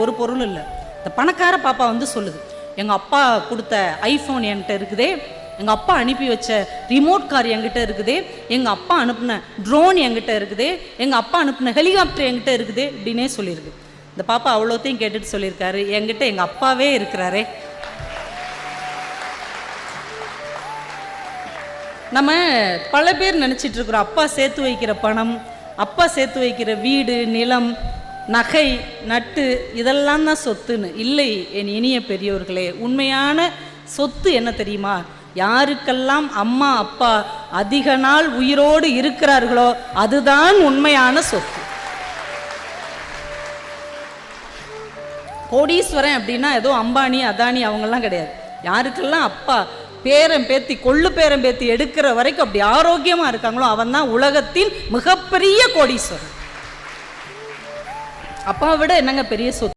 ஒரு பொருள் இல்லை. இந்த பணக்கார பாப்பா வந்து சொல்லுது, எங்கள் அப்பா கொடுத்த ஐஃபோன் என்கிட்ட இருக்குதே, எங்கள் அப்பா அனுப்பி வச்ச ரிமோட் கார் என்கிட்ட இருக்குதே, எங்கள் அப்பா அனுப்பின ட்ரோன் என்கிட்ட இருக்குதே, எங்கள் அப்பா அனுப்பின ஹெலிகாப்டர் என்கிட்ட இருக்குதே இப்படின்னே சொல்லியிருக்கு. இந்த பாப்பா அவ்வளோத்தையும் கேட்டுட்டு சொல்லியிருக்காரு, என்கிட்ட எங்கள் அப்பாவே இருக்கிறாரே. நம்ம பல பேர் நினச்சிட்டு இருக்கிறோம், அப்பா சேர்த்து வைக்கிற பணம், அப்பா சேர்த்து வைக்கிற வீடு, நிலம், நகை, நட்டு இதெல்லாம் தான் சொத்துன்னு. இல்லை என் இனிய பெரியோர்களே, உண்மையான சொத்து என்ன தெரியுமா? யாருக்கெல்லாம் அம்மா அப்பா அதிக நாள் உயிரோடு இருக்கிறார்களோ அதுதான் உண்மையான சொத்து. கோடீஸ்வரன் அப்படின்னா ஏதோ அம்பானி அதானி அவங்கெல்லாம் கிடையாது. யாருக்கெல்லாம் அப்பா பேரன் பேத்தி கொள்ளு பேரன் பேத்தி எடுக்கிற வரைக்கும் அப்படி ஆரோக்கியமா இருக்காங்களோ அவன் தான் உலகத்தின் மிகப்பெரிய கோடீஸ்வரன். அப்பாவை விட என்னங்க பெரிய சொத்து?